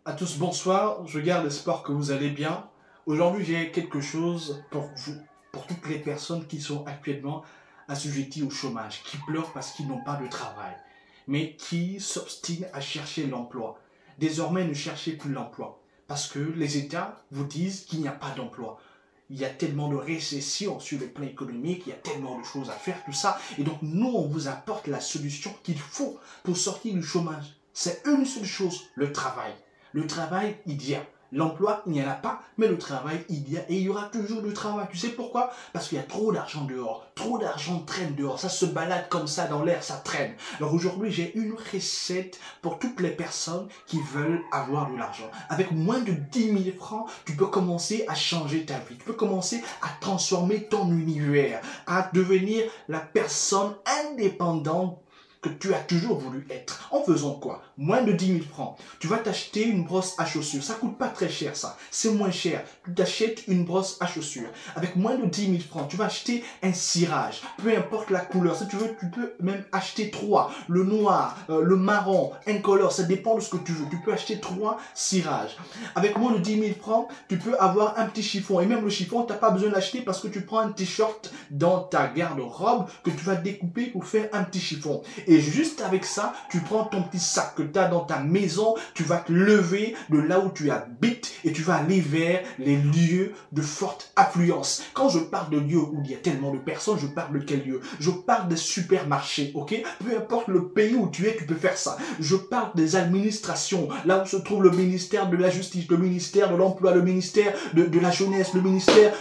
À tous, bonsoir. Je garde espoir que vous allez bien. Aujourd'hui, j'ai quelque chose pour vous, pour toutes les personnes qui sont actuellement assujetties au chômage, qui pleurent parce qu'ils n'ont pas de travail, mais qui s'obstinent à chercher l'emploi. Désormais, ne cherchez plus l'emploi, parce que les États vous disent qu'il n'y a pas d'emploi. Il y a tellement de récession sur le plan économique, il y a tellement de choses à faire, tout ça. Et donc, nous, on vous apporte la solution qu'il faut pour sortir du chômage. C'est une seule chose, le travail. Le travail, il y a. L'emploi, il n'y en a pas, mais le travail, il y a. Et il y aura toujours du travail. Tu sais pourquoi? Parce qu'il y a trop d'argent dehors. Trop d'argent traîne dehors. Ça se balade comme ça dans l'air, ça traîne. Alors aujourd'hui, j'ai une recette pour toutes les personnes qui veulent avoir de l'argent. Avec moins de 10 000 francs, tu peux commencer à changer ta vie. Tu peux commencer à transformer ton univers, à devenir la personne indépendante que tu as toujours voulu être. En faisant quoi? Moins de 10 000 francs. Tu vas t'acheter une brosse à chaussures. Ça coûte pas très cher, ça. C'est moins cher. Tu t'achètes une brosse à chaussures. Avec moins de 10 000 francs, tu vas acheter un cirage. Peu importe la couleur. Si tu veux, tu peux même acheter 3. Le noir, le marron, incolore. Ça dépend de ce que tu veux. Tu peux acheter 3 cirages. Avec moins de 10 000 francs, tu peux avoir un petit chiffon. Et même le chiffon, tu n'as pas besoin de l'acheter parce que tu prends un t-shirt dans ta garde-robe que tu vas découper pour faire un petit chiffon. Et juste avec ça, tu prends ton petit sac que tu as dans ta maison, tu vas te lever de là où tu habites et tu vas aller vers les lieux de forte affluence. Quand je parle de lieux où il y a tellement de personnes, je parle de quel lieu? Je parle des supermarchés, ok? Peu importe le pays où tu es, tu peux faire ça. Je parle des administrations, là où se trouve le ministère de la Justice, le ministère de l'Emploi, le ministère de la Jeunesse, le ministère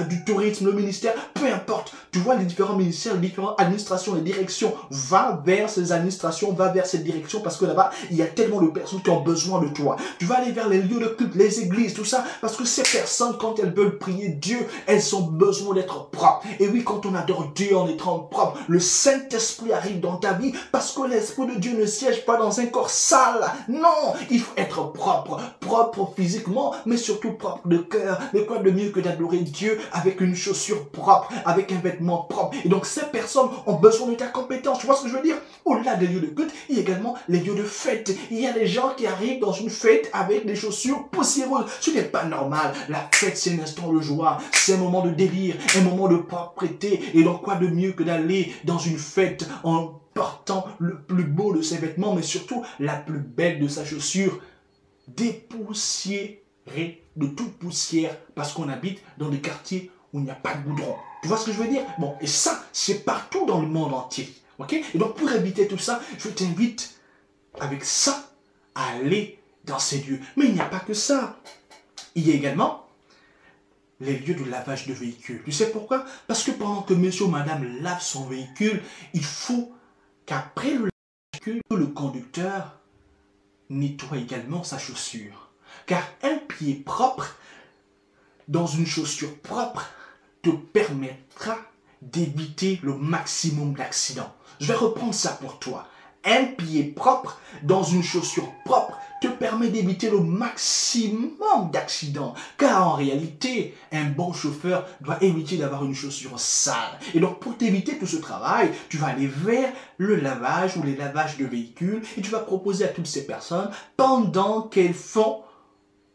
du Tourisme, le ministère, peu importe. Tu vois les différents ministères, les différentes administrations, les directions, va vers ces administrations, va vers cette direction parce que là-bas, il y a tellement de personnes qui ont besoin de toi. Tu vas aller vers les lieux de culte, les églises, tout ça, parce que ces personnes, quand elles veulent prier Dieu, elles ont besoin d'être propres. Et oui, quand on adore Dieu en étant propre, le Saint-Esprit arrive dans ta vie parce que l'Esprit de Dieu ne siège pas dans un corps sale. Non, il faut être propre, propre physiquement, mais surtout propre de cœur. Mais quoi de mieux que d'adorer Dieu avec une chaussure propre, avec un vêtement propre. Et donc, ces personnes ont besoin de ta compétence. Tu vois ce que je veux dire? Au-delà des lieux de culte, il y a également les lieux de fête. Il y a des gens qui arrivent dans une fête avec des chaussures poussiéreuses. Ce n'est pas normal. La fête, c'est un instant de joie. C'est un moment de délire, un moment de propreté. Et donc, quoi de mieux que d'aller dans une fête en portant le plus beau de ses vêtements, mais surtout la plus belle de sa chaussure, dépoussiérée de toute poussière, parce qu'on habite dans des quartiers où il n'y a pas de goudron. Tu vois ce que je veux dire? Bon, et ça, c'est partout dans le monde entier. Ok? Et donc, pour éviter tout ça, je t'invite avec ça à aller dans ces lieux. Mais il n'y a pas que ça. Il y a également les lieux de lavage de véhicules. Tu sais pourquoi? Parce que pendant que monsieur ou madame lave son véhicule, il faut qu'après le véhicule, le conducteur nettoie également sa chaussure. Car un pied propre dans une chaussure propre te permettra d'éviter le maximum d'accidents. Je vais reprendre ça pour toi. Un pied propre dans une chaussure propre te permet d'éviter le maximum d'accidents. Car en réalité, un bon chauffeur doit éviter d'avoir une chaussure sale. Et donc, pour t'éviter tout ce travail, tu vas aller vers le lavage ou les lavages de véhicules et tu vas proposer à toutes ces personnes, pendant qu'elles font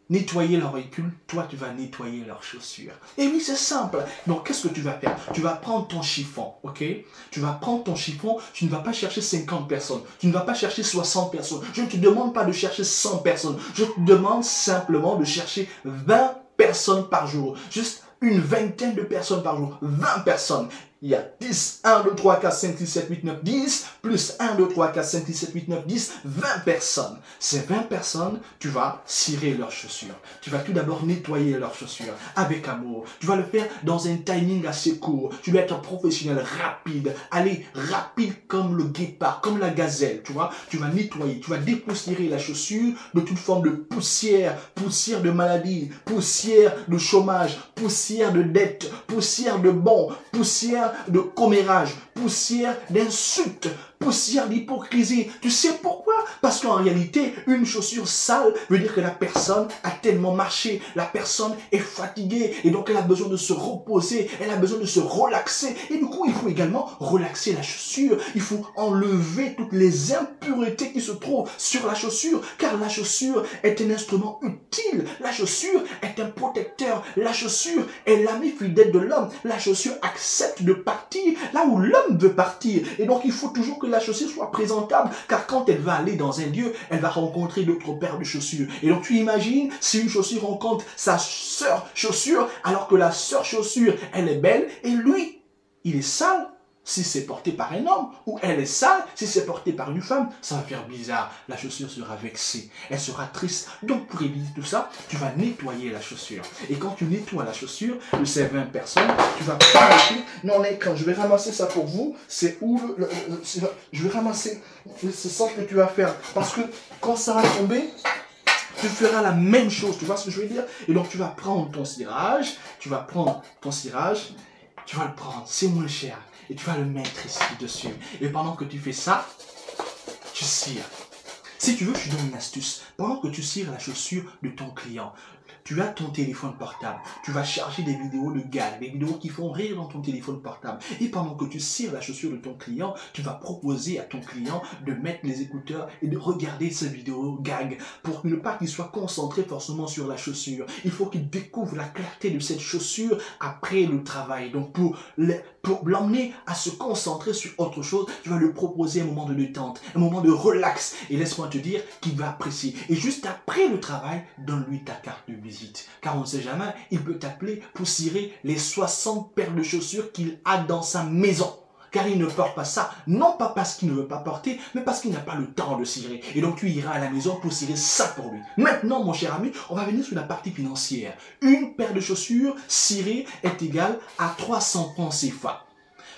nettoyer leur véhicule, toi tu vas nettoyer leurs chaussures. Et oui, c'est simple. Donc qu'est-ce que tu vas faire? Tu vas prendre ton chiffon, ok? Tu vas prendre ton chiffon, tu ne vas pas chercher 50 personnes, tu ne vas pas chercher 60 personnes. Je ne te demande pas de chercher 100 personnes, je te demande simplement de chercher 20 personnes par jour. Juste une vingtaine de personnes par jour, 20 personnes. Il y a 10, 1, 2, 3, 4, 5, 6, 7, 8, 9, 10, plus 1, 2, 3, 4, 5, 6, 7, 8, 9, 10, 20 personnes. Ces 20 personnes, tu vas cirer leurs chaussures. Tu vas tout d'abord nettoyer leurs chaussures avec amour. Tu vas le faire dans un timing assez court. Tu dois être professionnel, rapide. Allez, rapide comme le guépard, comme la gazelle, tu vois. Tu vas nettoyer, tu vas dépoussiérer la chaussure de toute forme de poussière, poussière de maladie, poussière de chômage, poussière de dette, poussière de bon, poussière de commérage, poussière d'insultes, poussière d'hypocrisie. Tu sais pourquoi? Parce qu'en réalité, une chaussure sale veut dire que la personne a tellement marché, la personne est fatiguée et donc elle a besoin de se reposer, elle a besoin de se relaxer. Et du coup, il faut également relaxer la chaussure. Il faut enlever toutes les impuretés qui se trouvent sur la chaussure, car la chaussure est un instrument utile. La chaussure est un protecteur. La chaussure est l'ami fidèle de l'homme. La chaussure accepte de partir là où l'homme veut partir. Et donc, il faut toujours que la chaussure soit présentable, car quand elle va aller dans un lieu, elle va rencontrer d'autres paires de chaussures. Et donc, tu imagines si une chaussure rencontre sa sœur chaussure, alors que la sœur chaussure, elle est belle, et lui, il est sale. Si c'est porté par un homme, ou elle est sale, si c'est porté par une femme, ça va faire bizarre. La chaussure sera vexée, elle sera triste. Donc pour éviter tout ça, tu vas nettoyer la chaussure. Et quand tu nettoies la chaussure de ces 20 personnes, tu vas prendre le truc. Non, l'écran, je vais ramasser ça pour vous. C'est où je vais ramasser. C'est ça que tu vas faire. Parce que quand ça va tomber, tu feras la même chose. Tu vois ce que je veux dire? Et donc tu vas prendre ton cirage, tu vas le prendre, c'est moins cher. Et tu vas le mettre ici dessus. Et pendant que tu fais ça, tu cires. Si tu veux, je te donne une astuce. Pendant que tu cires la chaussure de ton client, tu as ton téléphone portable. Tu vas charger des vidéos de gags, des vidéos qui font rire dans ton téléphone portable. Et pendant que tu cires la chaussure de ton client, tu vas proposer à ton client de mettre les écouteurs et de regarder ces vidéos gags pour ne pas qu'il soit concentré forcément sur la chaussure. Il faut qu'il découvre la clarté de cette chaussure après le travail. Donc pour l'emmener à se concentrer sur autre chose, tu vas lui proposer un moment de détente, un moment de relax. Et laisse-moi te dire qu'il va apprécier. Et juste après le travail, donne-lui ta carte de visite. Car on ne sait jamais, il peut t'appeler pour cirer les 60 paires de chaussures qu'il a dans sa maison. Car il ne porte pas ça, non pas parce qu'il ne veut pas porter, mais parce qu'il n'a pas le temps de cirer. Et donc tu iras à la maison pour cirer ça pour lui. Maintenant, mon cher ami, on va venir sur la partie financière. Une paire de chaussures cirée est égale à 300 francs CFA.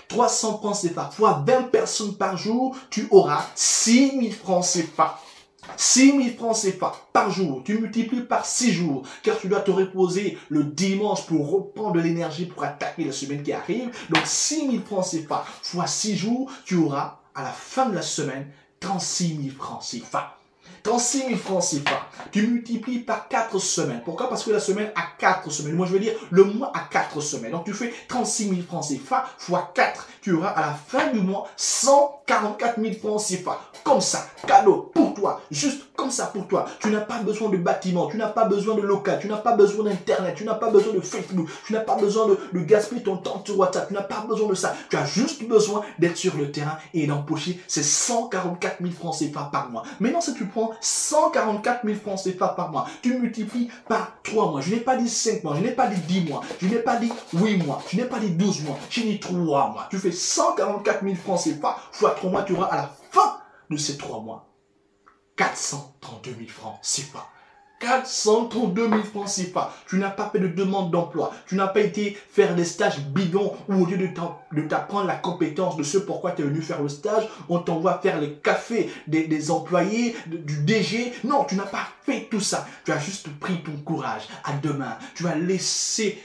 300 francs CFA fois 20 personnes par jour, tu auras 6000 francs CFA. 6000 francs CFA par jour, tu multiplies par 6 jours, car tu dois te reposer le dimanche pour reprendre de l'énergie pour attaquer la semaine qui arrive. Donc 6000 francs CFA fois 6 jours, tu auras à la fin de la semaine 36 000 francs CFA. 36 000 francs CFA, tu multiplies par 4 semaines. Pourquoi? Parce que la semaine a 4 semaines. Moi, je veux dire le mois a 4 semaines. Donc, tu fais 36 000 francs CFA fois 4. Tu auras à la fin du mois 144 000 francs CFA. Comme ça, cadeau pour toi, juste comme ça pour toi. Tu n'as pas besoin de bâtiment, tu n'as pas besoin de local, tu n'as pas besoin d'internet, tu n'as pas besoin de Facebook, tu n'as pas besoin de gaspiller ton temps sur WhatsApp, tu n'as pas besoin de ça. Tu as juste besoin d'être sur le terrain et d'empocher ces 144 000 francs CFA par mois. Maintenant, si tu prends 144 000 francs CFA par mois, tu multiplies par 3 mois. Je n'ai pas dit 5 mois, je n'ai pas dit 10 mois, je n'ai pas dit 8 mois, je n'ai pas dit 12 mois, j'ai dit 3 mois. Tu fais 144 000 francs CFA fois 3 mois, tu auras à la fin de ces 3 mois 432 000 francs CFA. 432 000 francs CFA. Tu n'as pas fait de demande d'emploi. Tu n'as pas été faire des stages bidons où au lieu de t'apprendre la compétence de ce pourquoi tu es venu faire le stage, on t'envoie faire les cafés des employés, du DG. Non, tu n'as pas fait tout ça. Tu as juste pris ton courage à deux mains. Tu as laissé...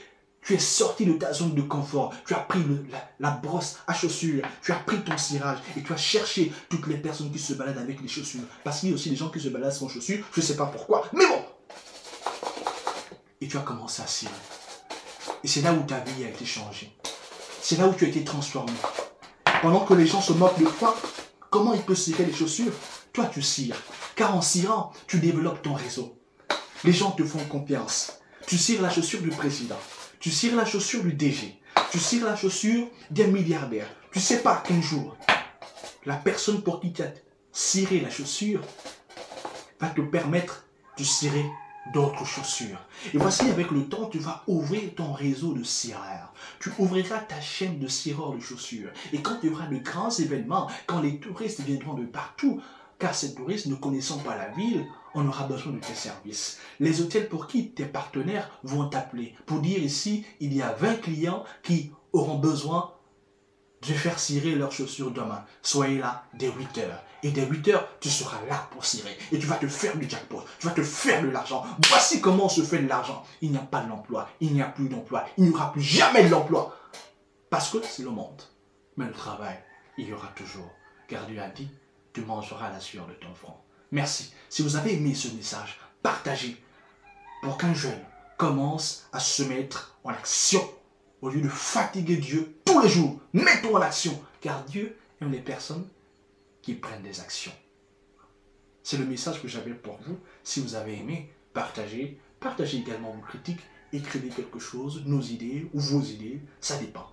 Tu es sorti de ta zone de confort. Tu as pris la brosse à chaussures. Tu as pris ton cirage et tu as cherché toutes les personnes qui se baladent avec les chaussures. Parce qu'il y a aussi des gens qui se baladent sans chaussures. Je ne sais pas pourquoi. Mais bon. Et tu as commencé à cirer. Et c'est là où ta vie a été changée. C'est là où tu as été transformé. Pendant que les gens se moquent de toi, comment ils peuvent cirer les chaussures? Toi, tu cires. Car en cirant, tu développes ton réseau. Les gens te font confiance. Tu cires la chaussure du président. Tu cires la chaussure du DG. Tu cires la chaussure d'un milliardaire. Tu sais pas qu'un jour, la personne pour qui tu as ciré la chaussure va te permettre de cirer d'autres chaussures. Et voici, avec le temps, tu vas ouvrir ton réseau de cireurs. Tu ouvriras ta chaîne de cireurs de chaussures. Et quand il y aura de grands événements, quand les touristes viendront de partout, car ces touristes ne connaissant pas la ville, on aura besoin de tes services. Les hôtels pour qui tes partenaires vont t'appeler pour dire ici, il y a 20 clients qui auront besoin de faire cirer leurs chaussures demain. Soyez là dès 8 heures. Et dès 8 heures, tu seras là pour cirer. Et tu vas te faire du jackpot. Tu vas te faire de l'argent. Voici comment on se fait de l'argent. Il n'y a pas d'emploi. Il n'y a plus d'emploi. Il n'y aura plus jamais de l'emploi. Parce que c'est le monde. Mais le travail, il y aura toujours. car Dieu a dit, tu mangeras la sueur de ton front. Merci. Si vous avez aimé ce message, partagez pour qu'un jeune commence à se mettre en action. Au lieu de fatiguer Dieu tous les jours, mettons en action, car Dieu aime les personnes qui prennent des actions. C'est le message que j'avais pour vous. Si vous avez aimé, partagez. Partagez également vos critiques. Écrivez quelque chose, nos idées ou vos idées, ça dépend.